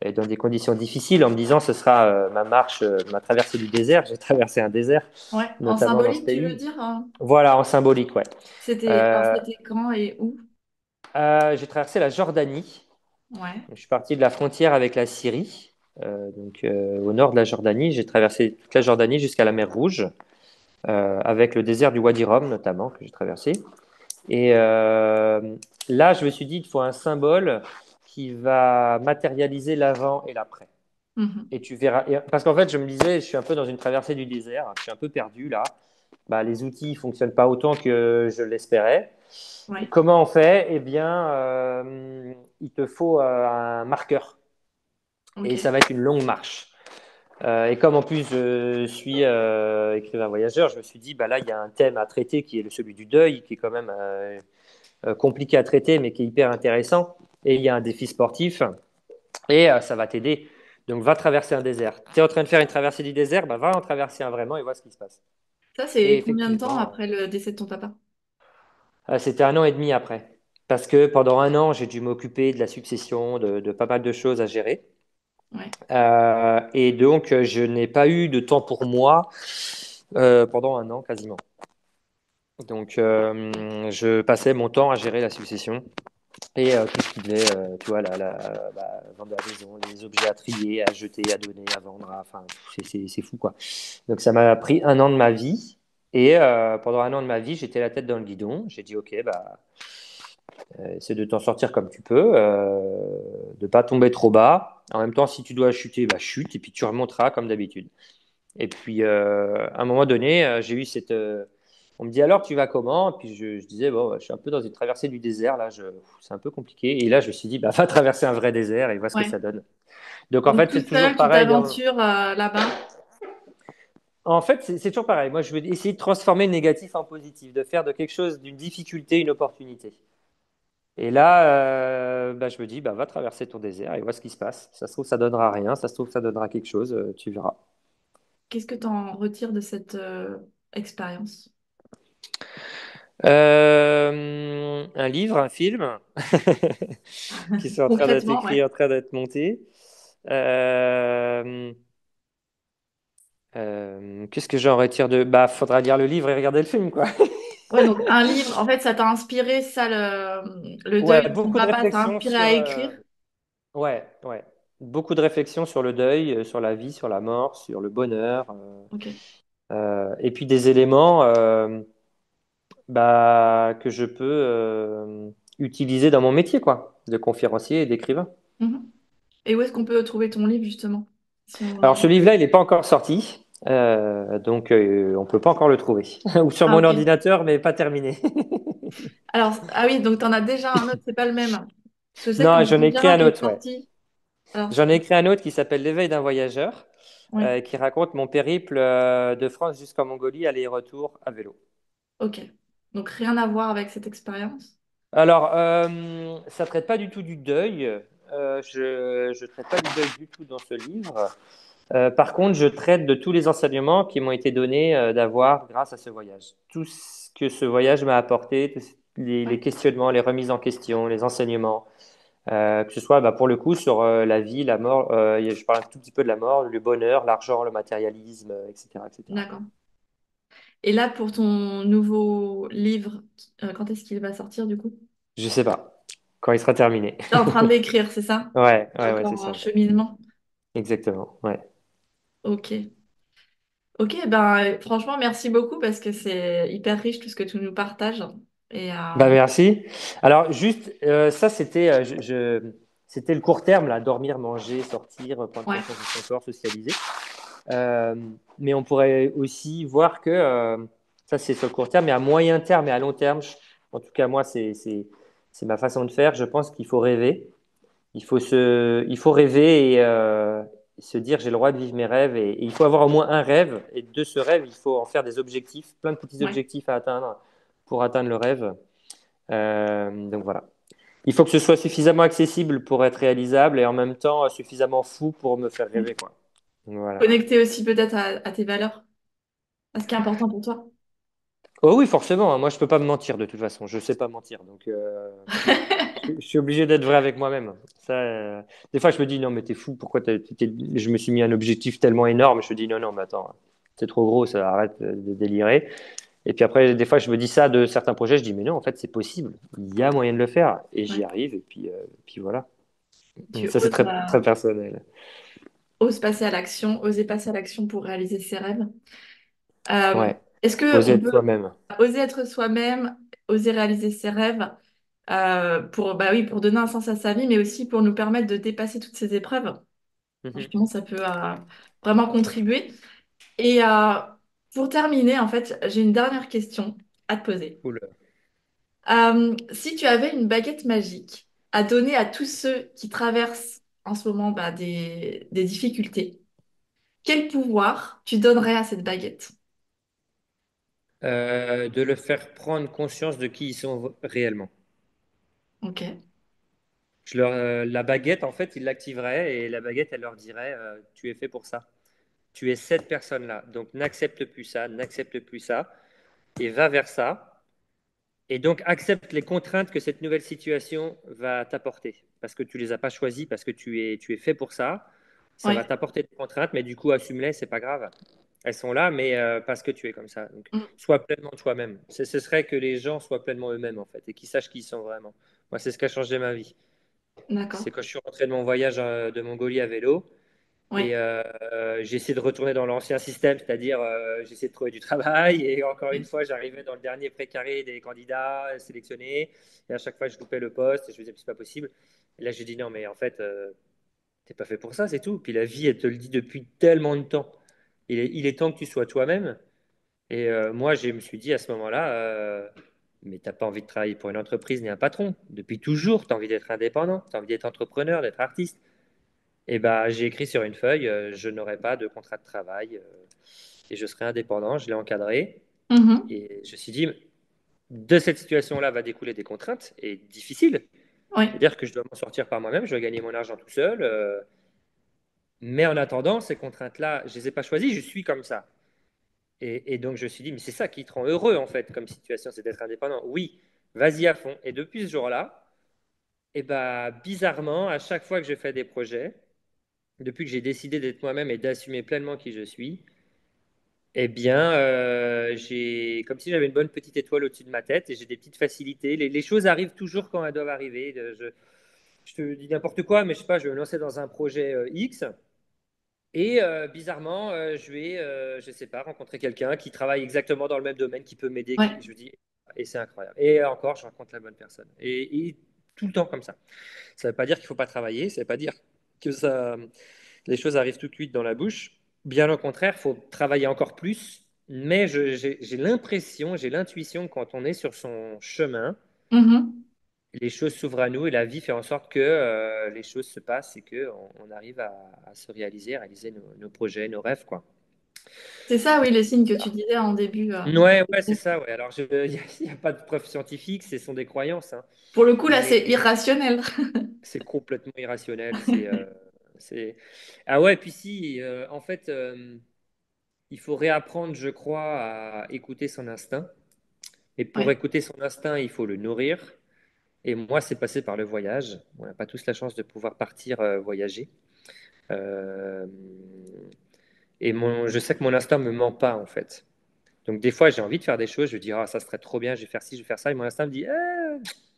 et dans des conditions difficiles en me disant ce sera ma marche, ma traversée du désert. J'ai traversé un désert, Ouais. En notamment dans ce symbolique, tu veux pays. dire? Voilà, en symbolique, ouais. Alors, Euh, c'était quand et où? j'ai traversé la Jordanie. Ouais. Je suis parti de la frontière avec la Syrie, au nord de la Jordanie. J'ai traversé toute la Jordanie jusqu'à la mer Rouge, avec le désert du Wadi Rum notamment que j'ai traversé. Et là, je me suis dit, il faut un symbole qui va matérialiser l'avant et l'après. Mhm. Et tu verras. Parce qu'en fait, je me disais, je suis un peu dans une traversée du désert, je suis un peu perdu là. Bah, les outils ne fonctionnent pas autant que je l'espérais. Ouais. Comment on fait? Eh bien, il te faut un marqueur. Et ça Ok. va être une longue marche. Et comme en plus je suis écrivain voyageur, je me suis dit, bah là, il y a un thème à traiter qui est celui du deuil, qui est quand même compliqué à traiter, mais qui est hyper intéressant. Et il y a un défi sportif, et ça va t'aider. Donc, va traverser un désert. Tu es en train de faire une traversée du désert, bah, va en traverser un vraiment et vois ce qui se passe. Ça, Et c'est combien de temps effectivement, après le décès de ton papa? c'était 1 an et demi après. Parce que pendant 1 an, j'ai dû m'occuper de la succession, de pas mal de choses à gérer. Ouais. Et donc, je n'ai pas eu de temps pour moi pendant 1 an quasiment. Donc, je passais mon temps à gérer la succession. Et tout ce qui devait, tu vois, vendre la maison, les objets à trier, à jeter, à donner, à vendre, enfin, c'est fou, quoi. Donc ça m'a pris 1 an de ma vie. Et pendant 1 an de ma vie, j'étais la tête dans le guidon. J'ai dit, OK, bah, c'est de t'en sortir comme tu peux, de pas tomber trop bas. En même temps, si tu dois chuter, bah, chute, et puis tu remonteras comme d'habitude. Et puis, à un moment donné, j'ai eu cette. On me dit alors, tu vas comment? Et puis je disais, bon, je suis un peu dans une traversée du désert, là, c'est un peu compliqué. Et là, je me suis dit, bah, va traverser un vrai désert et vois ce que Ouais. ça donne. Donc, en Donc, fait, tout c'est toujours seul, tu pareil. t'aventures là-bas. En fait, c'est toujours pareil. Moi, je veux essayer de transformer le négatif en positif, de faire de quelque chose, d'une difficulté, une opportunité. Et là, bah, je me dis, bah, va traverser ton désert et vois ce qui se passe. Ça se trouve, ça donnera rien. Ça se trouve, ça donnera quelque chose. Tu verras. Qu'est-ce que tu en retires de cette expérience? Un livre, un film qui sont en train d'être Concrètement, ouais. écrits, en train d'être montés. Euh, qu'est-ce que j'en retire de... Bah, faudra lire le livre et regarder le film, quoi. Ouais, donc un livre, en fait, ça t'a inspiré, ça, le deuil Ouais, de ton beaucoup de papa, t'a réflexions inspiré à sur, écrire. ouais, ouais, beaucoup de réflexions sur le deuil, sur la vie, sur la mort, sur le bonheur, Ok. et puis des éléments que je peux utiliser dans mon métier, quoi, de conférencier et d'écrivain. Mhm. Et où est-ce qu'on peut trouver ton livre, justement? Si Alors ce on... livre-là, il n'est pas encore sorti, donc on peut pas encore le trouver. Ou sur Ah, mon ok. ordinateur, mais pas terminé. Alors, ah oui, donc t'en as déjà un autre, c'est pas le même. Parce que je sais que Non, quand j'en ai écrit Bouddha un est autre, ouais. sorti, alors, J'en ai écrit un autre qui s'appelle L'éveil d'un voyageur, oui, qui raconte mon périple de France jusqu'en Mongolie, aller-retour à vélo. ok. Donc rien à voir avec cette expérience. Alors, ça traite pas du tout du deuil. Je traite pas du deuil du tout dans ce livre. Par contre, je traite de tous les enseignements qui m'ont été donnés d'avoir grâce à ce voyage. Tout ce que ce voyage m'a apporté, tous les Ouais, questionnements, les remises en question, les enseignements, que ce soit pour le coup sur la vie, la mort. Je parle un tout petit peu de la mort, le bonheur, l'argent, le matérialisme, etc., etc. d'accord. Et là, pour ton nouveau livre, quand est-ce qu'il va sortir, du coup? Je sais pas quand il sera terminé. T'es en train de l'écrire, c'est ça? Ouais, C'est ouais, ouais, c'est encore en ça. cheminement. Exactement. Ouais. Ok. Ok, ben franchement, merci beaucoup parce que c'est hyper riche tout ce que tu nous partages. Et Bah merci. Alors juste ça c'était c'était le court terme là, dormir, manger, sortir, prendre ouais, conscience de son corps, socialiser. Euh, mais on pourrait aussi voir que ça c'est sur le court terme, mais à moyen terme et à long terme, en tout cas moi c'est ma façon de faire. Je pense qu'il faut rêver. Il faut rêver et se dire j'ai le droit de vivre mes rêves et il faut avoir au moins un rêve et de ce rêve il faut en faire des objectifs, plein de petits ouais. objectifs à atteindre pour atteindre le rêve. Donc voilà. Il faut que ce soit suffisamment accessible pour être réalisable et en même temps suffisamment fou pour me faire Mm. rêver, quoi. Donc, voilà. Connecter aussi peut-être à tes valeurs, à ce qui est important pour toi. Oh oui, forcément, hein. Moi, je peux pas me mentir de toute façon. Je sais pas mentir. Donc, je suis obligé d'être vrai avec moi-même. Ça, des fois, je me dis, non, mais t'es fou. Pourquoi je me suis mis un objectif tellement énorme. Je me dis, non, non, mais attends, c'est trop gros. Ça arrête de délirer. Et puis après, des fois, je me dis ça de certains projets. Je dis, mais non, en fait, c'est possible. Il y a moyen de le faire. Et j'y Ouais. arrive. Puis voilà. Donc, Tu ça, c'est oses, très, très personnel. oses passer à l'action, oser passer à l'action pour réaliser ses rêves. Euh, Ouais. est-ce que Oser on être peut soi-même. oser être soi-même, oser réaliser ses rêves pour, bah oui, pour donner un sens à sa vie, mais aussi pour nous permettre de dépasser toutes ces épreuves? Mhm. Franchement, ça peut vraiment contribuer. Et pour terminer, en fait, j'ai une dernière question à te poser. Oula. Si tu avais une baguette magique à donner à tous ceux qui traversent en ce moment bah, des difficultés, quel pouvoir tu donnerais à cette baguette? De le faire prendre conscience de qui ils sont réellement. Ok, La baguette, en fait, ils l'activeraient et la baguette, elle leur dirait tu es fait pour ça. Tu es cette personne-là. Donc n'accepte plus ça, n'accepte plus ça et va vers ça. Et donc accepte les contraintes que cette nouvelle situation va t'apporter. Parce que tu ne les as pas choisies, parce que tu es fait pour ça. Ça va ouais. t'apporter des contraintes, mais du coup, assume-les, c'est pas grave. Elles sont là, mais parce que tu es comme ça. Donc, Mm, sois pleinement toi-même. Ce serait que les gens soient pleinement eux-mêmes, en fait, et qu'ils sachent qui ils sont vraiment. Moi, c'est ce qui a changé ma vie. d'accord. C'est quand je suis rentré de mon voyage de Mongolie à vélo, et Ouais. j'ai essayé de retourner dans l'ancien système, c'est-à-dire j'ai essayé de trouver du travail, et encore une Ouais. fois, j'arrivais dans le dernier précaré des candidats sélectionnés, et à chaque fois, je loupais le poste, et je me disais, c'est pas possible. Et là, j'ai dit, non, mais en fait, t'es pas fait pour ça, c'est tout. Puis la vie, elle te le dit depuis tellement de temps. Il est temps que tu sois toi-même. Et moi, je me suis dit à ce moment-là, mais t'as pas envie de travailler pour une entreprise ni un patron. Depuis toujours, tu as envie d'être indépendant, tu as envie d'être entrepreneur, d'être artiste. Et ben, j'ai écrit sur une feuille, je n'aurai pas de contrat de travail et je serai indépendant. Je l'ai encadré. Mhm. Et je me suis dit, de cette situation-là va découler des contraintes et difficiles. Ouais. C'est-à-dire que je dois m'en sortir par moi-même, je dois gagner mon argent tout seul. Mais en attendant, ces contraintes-là, je ne les ai pas choisies, je suis comme ça. Et donc, je me suis dit, mais c'est ça qui te rend heureux, en fait, comme situation, c'est d'être indépendant. Oui, vas-y à fond. Et depuis ce jour-là, et bah, bizarrement, à chaque fois que je fais des projets, depuis que j'ai décidé d'être moi-même et d'assumer pleinement qui je suis, Eh bien, j'ai comme si j'avais une bonne petite étoile au-dessus de ma tête et j'ai des petites facilités. Les choses arrivent toujours quand elles doivent arriver. Je te dis n'importe quoi, mais je sais pas, je vais me lancer dans un projet X et bizarrement, je sais pas, rencontrer quelqu'un qui travaille exactement dans le même domaine, qui peut m'aider. Ouais. Je dis, et c'est incroyable. Et encore, je rencontre la bonne personne. Et tout le temps comme ça. Ça ne veut pas dire qu'il ne faut pas travailler, ça ne veut pas dire que les choses arrivent tout de suite dans la bouche. Bien au contraire, il faut travailler encore plus. Mais j'ai l'impression, j'ai l'intuition que quand on est sur son chemin, Mhm. les choses s'ouvrent à nous et la vie fait en sorte que les choses se passent et qu'on arrive à se réaliser, à réaliser nos projets, nos rêves, quoi. C'est ça, oui, les signes que tu disais en début. Ouais, ouais, c'est ça. Ouais. Alors, il n'y a pas de preuves scientifiques, ce sont des croyances, hein. Pour le coup, là, Mais c'est irrationnel. c'est complètement irrationnel. C'est... Ah ouais, puis si, en fait, il faut réapprendre, je crois, à écouter son instinct. Et pour Ouais. écouter son instinct, il faut le nourrir. Et moi, c'est passé par le voyage. On n'a pas tous la chance de pouvoir partir voyager. Euh, je sais que mon instinct me ment pas, en fait. Donc, des fois, j'ai envie de faire des choses. Je dis, ah, ça serait trop bien, je vais faire ci, je vais faire ça. Et mon instinct me dit,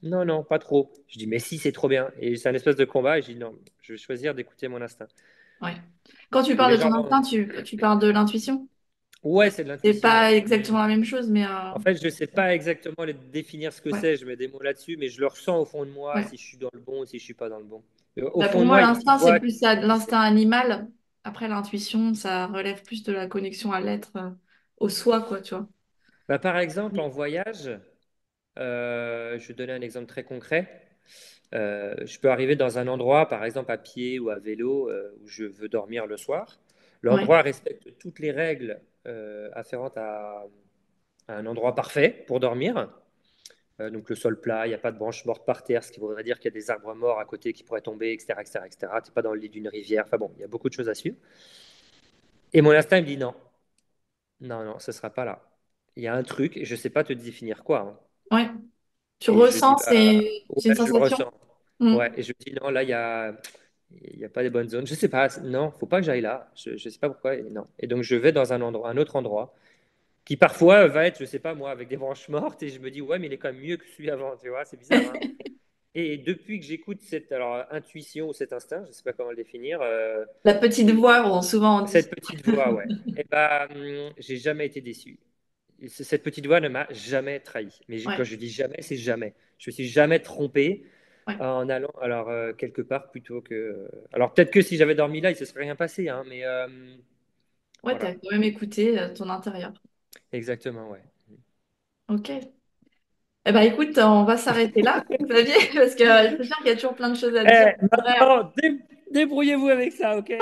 non, non, pas trop. Je dis, mais si, c'est trop bien. Et c'est un espèce de combat. Et je dis, non, je vais choisir d'écouter mon instinct. Ouais. Quand tu Et parles les de ton gens, instinct, tu parles de l'intuition. ouais, c'est de C'est l'intuition, pas ouais. exactement la même chose, mais En fait, je ne sais pas exactement définir ce que ouais. c'est. Je mets des mots là-dessus, mais je le ressens au fond de moi Ouais. si je suis dans le bon ou si je suis pas dans le bon. Au Bah, fond pour de moi, moi, il y a une petite l'instinct, c'est voix plus qui sait. l'instinct animal. Après, l'intuition, ça relève plus de la connexion à l'être, au soi, quoi, tu vois. Bah, par exemple, en voyage, je vais donner un exemple très concret. Je peux arriver dans un endroit, par exemple à pied ou à vélo, où je veux dormir le soir. Ouais. L'endroit respecte toutes les règles afférentes à un endroit parfait pour dormir. Donc le sol plat, il n'y a pas de branches mortes par terre, ce qui voudrait dire qu'il y a des arbres morts à côté qui pourraient tomber, etc., etc., etc. Tu n'es pas dans le lit d'une rivière. Enfin bon, il y a beaucoup de choses à suivre. Et mon instinct me dit non, non, non, ce ne sera pas là. Il y a un truc, et je ne sais pas te définir quoi, hein. Ouais. Tu Et je dis, ressens, bah, c'est une ouais, je sensation. ressens. Mm. Ouais, et je dis, non, là, il y a pas de bonnes zones. Je sais pas, non, faut pas que j'aille là. Je ne sais pas pourquoi, et non. Et donc, je vais dans un autre endroit, qui parfois va être, je sais pas moi, avec des branches mortes, et je me dis, ouais, mais il est quand même mieux que celui avant, tu vois, c'est bizarre, hein. Et depuis que j'écoute cette alors, intuition ou cet instinct, je sais pas comment le définir, La petite voix, souvent on dit. cette petite voix, ouais, et ben, j'ai jamais été déçu. Cette petite voix ne m'a jamais trahi. Mais quand Ouais. je dis jamais, c'est jamais. Je me suis jamais trompé Ouais. en allant alors quelque part plutôt que. Alors peut-être que si j'avais dormi là, il se serait rien passé, hein, mais Ouais, voilà, t'as quand même écouté ton intérieur. exactement, ouais. Ok. Eh ben, écoute, on va s'arrêter là, Xavier, parce que c'est sûr qu'il y a toujours plein de choses à dire. Eh, Vrai, maintenant, débrouillez-vous avec ça, ok?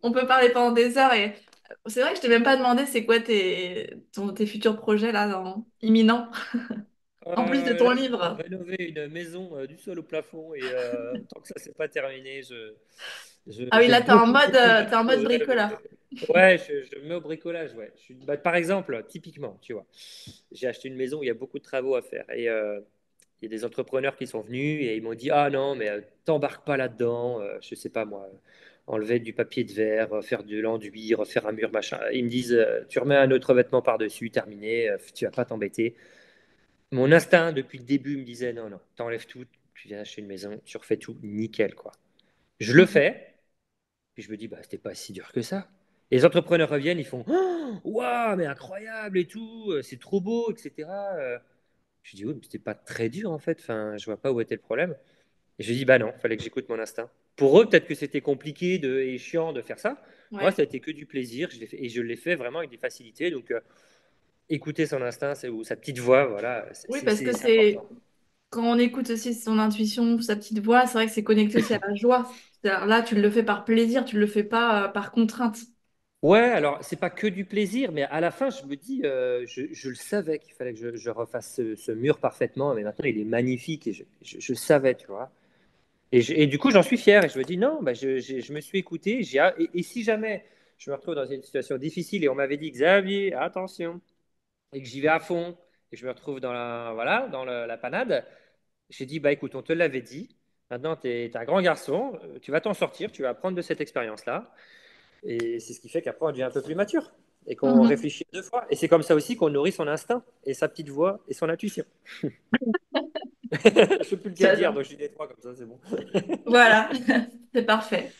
on peut parler pendant des heures et c'est vrai que je t'ai même pas demandé c'est quoi tes futurs projets là, imminents, en plus de ton Là, je suis en train de livre. rénover une maison du sol au plafond et tant que ça c'est pas terminé, Ah oui, j'ai là, beaucoup beaucoup t'es en d'autres mode rêves. bricoleur. Ouais, je me mets au bricolage, ouais. Bah, par exemple, typiquement, tu vois, j'ai acheté une maison où il y a beaucoup de travaux à faire et il y a des entrepreneurs qui sont venus et ils m'ont dit, ah non, mais t'embarques pas là-dedans, je sais pas moi, enlever du papier de verre, faire de l'enduit, refaire un mur, machin. Ils me disent, tu remets un autre vêtement par-dessus, terminé, tu vas pas t'embêter. Mon instinct, depuis le début, me disait non, non, t'enlèves tout, tu viens acheter une maison, tu refais tout, nickel, quoi. Je le Mhm. fais, puis je me dis, bah, c'était pas si dur que ça. Et les entrepreneurs reviennent, ils font, oh, waouh, mais incroyable et tout, c'est trop beau, etc. Je dis, oui, mais c'était pas très dur en fait, enfin, je vois pas où était le problème. Et je dis, bah non, fallait que j'écoute mon instinct. Pour eux, peut-être que c'était compliqué et chiant de faire ça. Moi, Ouais. ça a été que du plaisir, et je l'ai fait vraiment avec des facilités. Donc, écouter son instinct ou sa petite voix, voilà, Oui, parce que c'est important. quand on écoute aussi son intuition, sa petite voix, c'est vrai que c'est connecté aussi à la joie. C'est-à-dire, là, tu le fais par plaisir, tu le fais pas par contrainte. Ouais, alors c'est pas que du plaisir, mais à la fin, je me dis, je le savais qu'il fallait que je refasse ce mur parfaitement, mais maintenant il est magnifique et je savais, tu vois. Et du coup, j'en suis fier et je me dis, non, bah, je me suis écouté. Et si jamais je me retrouve dans une situation difficile et on m'avait dit, Xavier, attention, et que j'y vais à fond et que je me retrouve dans voilà, dans la panade, j'ai dit, bah écoute, on te l'avait dit, maintenant tu es un grand garçon, tu vas t'en sortir, tu vas apprendre de cette expérience-là. Et c'est ce qui fait qu'après, on devient un peu plus mature et qu'on Mhm. réfléchit deux fois. Et c'est comme ça aussi qu'on nourrit son instinct et sa petite voix et son intuition. Je peux plus le dire, J'adore. donc je dis les trois comme ça, c'est bon. Voilà, c'est parfait.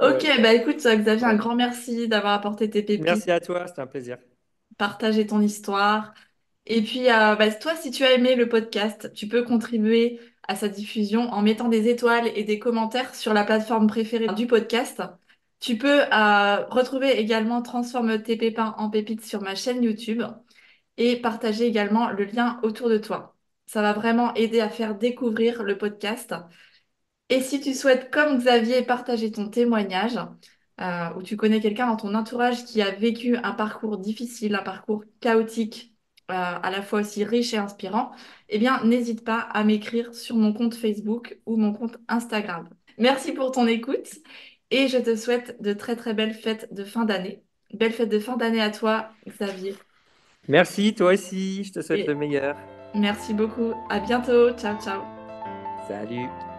Ok, Ouais. bah écoute, Xavier, un Bon. grand merci d'avoir apporté tes pépites, Merci à toi, c'était un plaisir. partagé ton histoire. Et puis, bah, toi, si tu as aimé le podcast, tu peux contribuer à sa diffusion en mettant des étoiles et des commentaires sur la plateforme préférée du podcast. Tu peux retrouver également Transforme tes pépins en pépites sur ma chaîne YouTube et partager également le lien autour de toi. Ça va vraiment aider à faire découvrir le podcast. Et si tu souhaites, comme Xavier, partager ton témoignage, ou tu connais quelqu'un dans ton entourage qui a vécu un parcours difficile, un parcours chaotique, à la fois aussi riche et inspirant, eh bien, n'hésite pas à m'écrire sur mon compte Facebook ou mon compte Instagram. Merci pour ton écoute et je te souhaite de très très belles fêtes de fin d'année. Belle fête de fin d'année à toi, Xavier. Merci, toi aussi, je te souhaite le Et meilleur. merci beaucoup. À bientôt. Ciao, ciao. Salut.